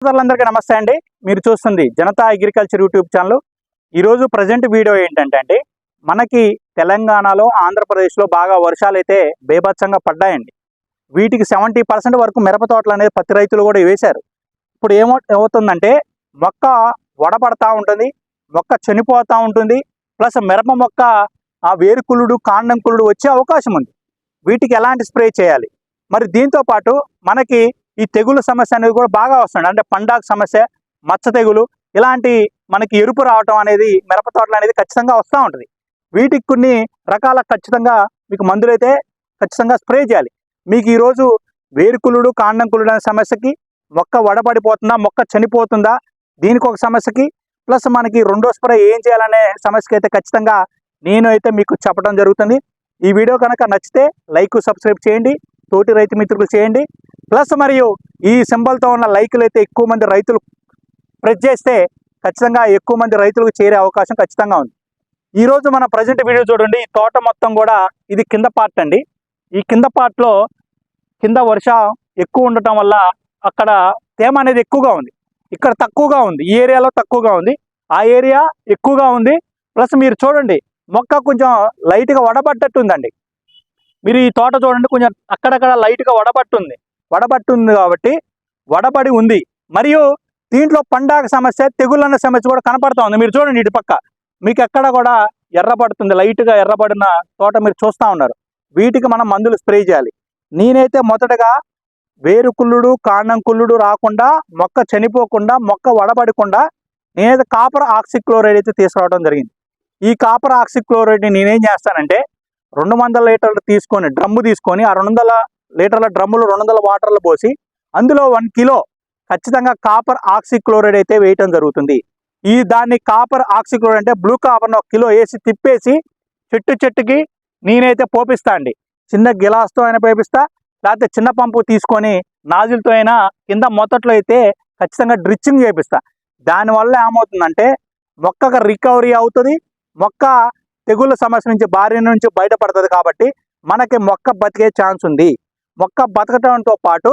సోదరులందరికీ నమస్తే అండి. మీరు చూస్తుంది జనతా అగ్రికల్చర్ యూట్యూబ్ ఛానల్. ఈరోజు ప్రజెంట్ వీడియో ఏంటంటే మనకి తెలంగాణలో ఆంధ్రప్రదేశ్లో బాగా వర్షాలు అయితే బేభత్సంగా పడ్డాయండి. వీటికి 70% వరకు మిరప తోటలు అనేది పత్తి రైతులు కూడా వేశారు. ఇప్పుడు ఏమవుతుందంటే మొక్క వడపడతా ఉంటుంది, మొక్క చనిపోతూ ఉంటుంది, ప్లస్ మిరప మొక్క ఆ వేరుకులుడు కాండం కులుడు వచ్చే అవకాశం ఉంది. వీటికి ఎలాంటి స్ప్రే చేయాలి, మరి దీంతో పాటు మనకి ఈ తెగులు సమస్య అనేది కూడా బాగా వస్తుంది. అంటే పండాకు సమస్య, మచ్చ తెగులు, ఇలాంటి మనకి ఎరుపు రావటం అనేది మిరప తోటలు అనేది ఖచ్చితంగా వస్తూ ఉంటుంది. వీటికి కొన్ని రకాల ఖచ్చితంగా మీకు మందులు అయితే ఖచ్చితంగా స్ప్రే చేయాలి. మీకు ఈరోజు వేరుకులుడు కాండం కులుడు అనే సమస్యకి, మొక్క వడపడిపోతుందా, మొక్క చనిపోతుందా, దీనికి ఒక సమస్యకి, ప్లస్ మనకి రెండో స్ప్రే ఏం చేయాలనే సమస్యకి అయితే ఖచ్చితంగా నేను అయితే మీకు చెప్పడం జరుగుతుంది. ఈ వీడియో కనుక నచ్చితే లైక్ సబ్స్క్రైబ్ చేయండి, తోటి రైతు మిత్రులు చేయండి. ప్లస్ మరియు ఈ సింబల్తో ఉన్న లైకులు అయితే ఎక్కువ మంది రైతులు ప్రెస్ చేస్తే ఖచ్చితంగా ఎక్కువ మంది రైతులకు చేరే అవకాశం ఖచ్చితంగా ఉంది. ఈరోజు మన ప్రజెంట్ వీడియో చూడండి. ఈ తోట మొత్తం కూడా ఇది కింద పార్ట్ అండి. ఈ కింద పార్ట్లో కింద వర్షం ఎక్కువ ఉండటం వల్ల అక్కడ తేమ అనేది ఎక్కువగా ఉంది, ఇక్కడ తక్కువగా ఉంది. ఈ ఏరియాలో తక్కువగా ఉంది, ఆ ఏరియా ఎక్కువగా ఉంది. ప్లస్ మీరు చూడండి మొక్క కొంచెం లైట్గా వడబడ్డట్టు ఉందండి. మీరు ఈ తోట చూడండి, కొంచెం అక్కడక్కడ లైట్గా వడబట్టి ఉంది కాబట్టి వడబడి ఉంది. మరియు దీంట్లో పండాక సమస్య, తెగుళ్ళన్న సమస్య కూడా కనపడతా ఉంది. మీరు చూడండి ఇటు పక్క మీకు ఎక్కడ కూడా ఎర్రబడుతుంది, లైట్గా ఎర్రబడిన తోట మీరు చూస్తూ ఉన్నారు. వీటికి మనం మందులు స్ప్రే చేయాలి. నేనైతే మొదటగా వేరుకుళ్ళుడు కాండం కుళ్ళుడు రాకుండా, మొక్క చనిపోకుండా, మొక్క వడబడకుండా నేనైతే కాపర్ ఆక్సిక్లోరైడ్ అయితే తీసుకురావడం జరిగింది. ఈ కాపర్ ఆక్సిక్లోరైడ్ని నేనేం చేస్తానంటే 200 లీటర్లు తీసుకొని డ్రమ్ము తీసుకొని ఆ 200 లీటర్ల డ్రమ్ములు 200 వాటర్లు పోసి అందులో 1 కిలో ఖచ్చితంగా కాపర్ ఆక్సిక్లోరైడ్ అయితే వేయటం జరుగుతుంది. దాన్ని కాపర్ ఆక్సిక్లోరైడ్ అంటే బ్లూ కాపర్ని 1 కిలో వేసి తిప్పేసి చెట్టుకి నేనైతే పోపిస్తా అండి. చిన్న గిలాస్తో అయినా పోపిస్తా, లేకపోతే చిన్న పంపు తీసుకొని నాజిల్తో అయినా కింద మొత్తట్లో అయితే ఖచ్చితంగా డ్రిచ్చింగ్ చేపిస్తా. దానివల్ల ఏమవుతుందంటే మొక్కకు రికవరీ అవుతుంది, మొక్క తెగుళ్ళ సమస్య నుంచి బారి నుంచి బయటపడుతుంది. కాబట్టి మనకి మొక్క బతికే ఛాన్స్ ఉంది. మొక్క బతకటంతో పాటు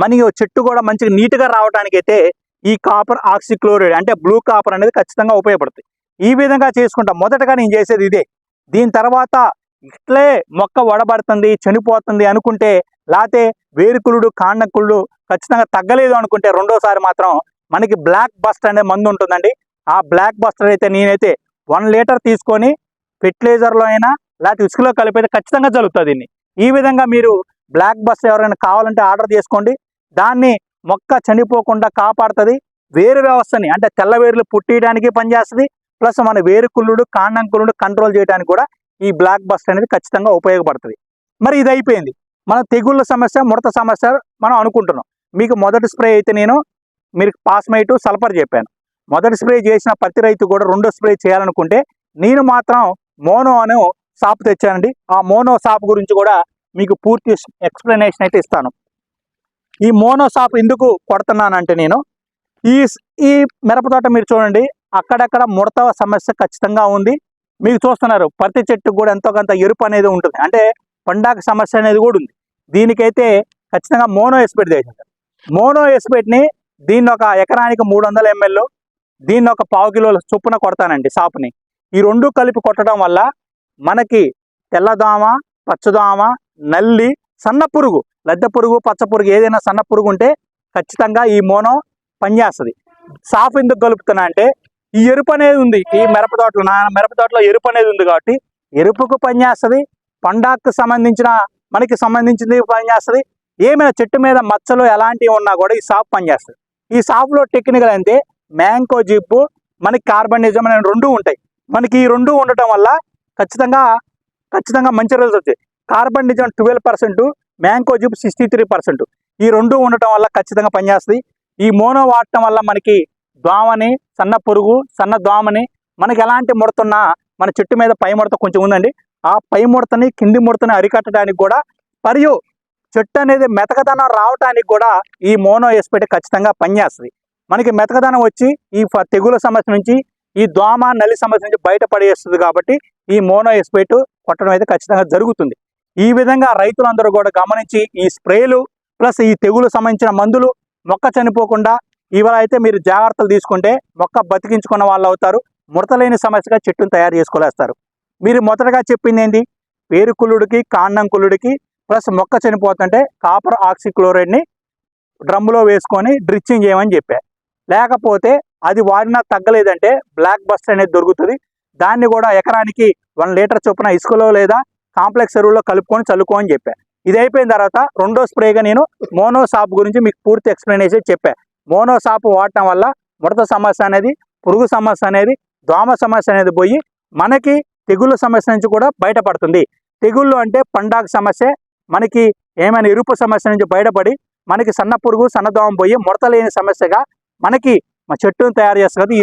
మనకి చెట్టు కూడా మంచిగా నీట్గా రావడానికి అయితే ఈ కాపర్ ఆక్సిక్లోరైడ్ అంటే బ్లూ కాపర్ అనేది ఖచ్చితంగా ఉపయోగపడుతుంది. ఈ విధంగా చేసుకుంటా మొదటగా నేను చేసేది ఇదే. దీని తర్వాత ఇట్లే మొక్క వడబడుతుంది, చనిపోతుంది అనుకుంటే, లేకపోతే వేరుకులుడు కాండం కుళ్ళు ఖచ్చితంగా తగ్గలేదు అనుకుంటే, రెండోసారి మాత్రం మనకి బ్లాక్ బస్టర్ అనే మందు ఉంటుందండి. ఆ బ్లాక్ బస్టర్ అయితే నేనైతే 1 లీటర్ తీసుకొని ఫెర్టిలైజర్లో అయినా లేకపోతే ఇసుకలో కలిపి ఖచ్చితంగా జరుగుతుంది దీన్ని. ఈ విధంగా మీరు బ్లాక్ బస్టర్ ఎవరైనా కావాలంటే ఆర్డర్ చేసుకోండి. దాన్ని మొక్క చనిపోకుండా కాపాడుతుంది. వేరు వ్యవస్థని అంటే తెల్ల వేరులు పుట్టియడానికి పనిచేస్తుంది. ప్లస్ మన వేరుకుళ్ళుడు కాండం కుళ్ళుడు కంట్రోల్ చేయడానికి కూడా ఈ బ్లాక్ బస్టర్ అనేది ఖచ్చితంగా ఉపయోగపడుతుంది. మరి ఇది అయిపోయింది మన తెగుళ్ళ సమస్య, ముడత సమస్య మనం అనుకుంటున్నాం. మీకు మొదటి స్ప్రే అయితే నేను మీరు పాస్మైట్ సల్ఫర్ చెప్పాను. మొదటి స్ప్రే చేసిన ప్రతి రైతు కూడా రెండో స్ప్రే చేయాలనుకుంటే నేను మాత్రం మోనో అనే సాప్ తెచ్చానండి. ఆ మోనో సాప్ గురించి కూడా మీకు పూర్తి ఎక్స్ప్లెనేషన్ అయితే ఇస్తాను. ఈ మోనో సాప్ ఎందుకు కొడుతున్నానంటే నేను ఈ మిరపతోట మీరు చూడండి, అక్కడక్కడ ముడత సమస్య ఖచ్చితంగా ఉంది. మీకు చూస్తున్నారు ప్రతి చెట్టుకు కూడా ఎంతో కొంత ఎరుపు అనేది ఉంటుంది, అంటే పండాక సమస్య అనేది కూడా ఉంది. దీనికైతే ఖచ్చితంగా మోనో ఎస్పేట్ చేసింటారు. మోనో ఎస్పేట్ని దీన్ని ఒక ఎకరానికి 300 ml, దీన్ని ఒక 1/4 కిలోల చొప్పున కొడతానండి సాపుని. ఈ రెండు కలిపి కొట్టడం వల్ల మనకి తెల్లదోమ, పచ్చదోమ, నల్లి, సన్న పురుగు, లద్దె పురుగు, పచ్చ పురుగు ఏదైనా సన్న పురుగు ఉంటే ఖచ్చితంగా ఈ మోనో పనిచేస్తుంది. సాపు ఎందుకు కలుపుతున్నా అంటే ఈ ఎరుపు అనేది ఉంది ఈ మిరపతోటలో, నా మిరపతోటలో ఎరుపు అనేది ఉంది కాబట్టి ఎరుపుకు పనిచేస్తుంది, పండాకు మనకి సంబంధించింది పనిచేస్తుంది. ఏమైనా చెట్టు మీద మచ్చలు ఎలాంటివి ఉన్నా కూడా ఈ సాపు పనిచేస్తుంది. ఈ సాపులో టెక్నికల్ అంటే మ్యాంగో జిప్పు, మనకి కార్బనిజం అనే 2 ఉంటాయి. మనకి ఈ 2 ఉండటం వల్ల ఖచ్చితంగా మంచి రిజల్ట్స్ వచ్చాయి. కార్బనిజం 12%, మ్యాంగో జిప్ 63%. ఈ 2 ఉండటం వల్ల ఖచ్చితంగా పనిచేస్తుంది. ఈ మోనో వాడటం వల్ల మనకి దోమని, సన్న పురుగు, సన్న దోమని, మనకి ఎలాంటి ముడతన్నా మన చెట్టు మీద పై ముడత కొంచెం ఉందండి, ఆ పై ముడతని కింది ముడతని అరికట్టడానికి కూడా, మరియు చెట్టు అనేది మెతకదనం రావడానికి కూడా ఈ మోనో ఎస్పేట్ ఖచ్చితంగా పనిచేస్తుంది. మనకి మెతకదనం వచ్చి ఈ తెగుల సమస్య నుంచి, ఈ దోమ నల్లి సమస్య నుంచి బయటపడేస్తుంది. కాబట్టి ఈ మోనో ఎస్పేట్ కొట్టడం అయితే ఖచ్చితంగా జరుగుతుంది. ఈ విధంగా రైతులందరూ కూడా గమనించి ఈ స్ప్రేలు ప్లస్ ఈ తెగులు సంబంధించిన మందులు మొక్క చనిపోకుండా ఇవాళ అయితే మీరు జాగ్రత్తలు తీసుకుంటే మొక్క బతికించుకున్న వాళ్ళు అవుతారు. ముడతలేని సమస్యగా చెట్టును తయారు చేసుకోలేస్తారు. మీరు మొదటగా చెప్పింది ఏంటి? వేరుకుళ్ళుడికి కాండం కుళ్ళుడికి ప్లస్ మొక్క చనిపోతుంటే కాపర్ ఆక్సిక్లోరైడ్ని డ్రమ్ములో వేసుకొని డ్రిచ్చింగ్ చేయమని చెప్పా. లేకపోతే అది వాడినా తగ్గలేదంటే బ్లాక్ బస్ట్ అనేది దొరుకుతుంది. దాన్ని కూడా ఎకరానికి 1 లీటర్ చొప్పున ఇసుకలో లేదా కాంప్లెక్స్ ఎరువుల్లో కలుపుకొని చల్లుకోని చెప్పా. ఇది అయిపోయిన తర్వాత రెండో స్ప్రేగా నేను మోనోసాప్ గురించి మీకు పూర్తి ఎక్స్ప్లెనేషన్ చెప్పా. మోనోసాప్ వాడటం వల్ల ముడత సమస్య అనేది, పురుగు సమస్య అనేది, దోమ సమస్య అనేది పోయి మనకి తెగుళ్ళ సమస్య నుంచి కూడా బయటపడుతుంది. తెగుళ్ళు అంటే పండాకు సమస్య, మనకి ఏమైనా ఇరుపు సమస్య నుంచి బయటపడి మనకి సన్న పురుగు సన్న దోమ పోయి ముడత లేని సమస్యగా మనకి మా చెట్టును తయారు చేస్తుంది. ఈ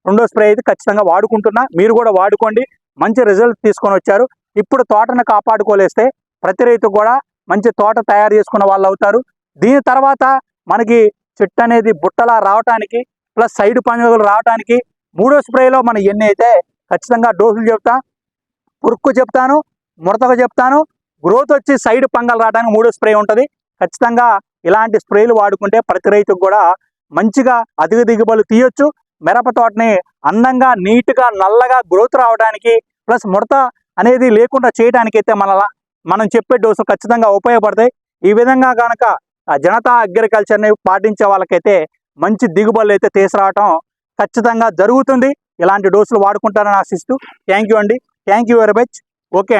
రెండో స్ప్రే అయితే ఖచ్చితంగా వాడుకుంటున్నా. మీరు కూడా వాడుకోండి. మంచి రిజల్ట్ తీసుకొని వచ్చారు. ఇప్పుడు తోటను కాపాడుకోలేస్తే ప్రతి రైతు కూడా మంచి తోట తయారు చేసుకున్న వాళ్ళు అవుతారు. దీని తర్వాత మనకి చెట్టు అనేది బుట్టలా రావడానికి ప్లస్ సైడ్ పండుగలు రావడానికి మూడో స్ప్రేలో మనం ఎన్ని అయితే ఖచ్చితంగా డోసులు చెప్తా. పురుక్కు చెప్తాను, ముడతకు చెప్తాను, గ్రోత్ వచ్చి సైడ్ పంగలు రావడానికి మూడో స్ప్రే ఉంటుంది. ఖచ్చితంగా ఇలాంటి స్ప్రేలు వాడుకుంటే ప్రతి రైతుకు కూడా మంచిగా అధిక దిగుబడులు తీయొచ్చు. మిరప తోటని అందంగా నీట్గా నల్లగా గ్రోత్ రావడానికి ప్లస్ ముడత అనేది లేకుండా చేయడానికి అయితే మనం చెప్పే డోసులు ఖచ్చితంగా ఉపయోగపడతాయి. ఈ విధంగా కనుక జనతా అగ్రికల్చర్ని పాటించే వాళ్ళకైతే మంచి దిగుబడులు అయితే తీసుకురావటం ఖచ్చితంగా జరుగుతుంది. ఇలాంటి డోసులు వాడుకుంటారని ఆశిస్తూ థ్యాంక్ యూ అండి. Thank you very much. Okay అండి.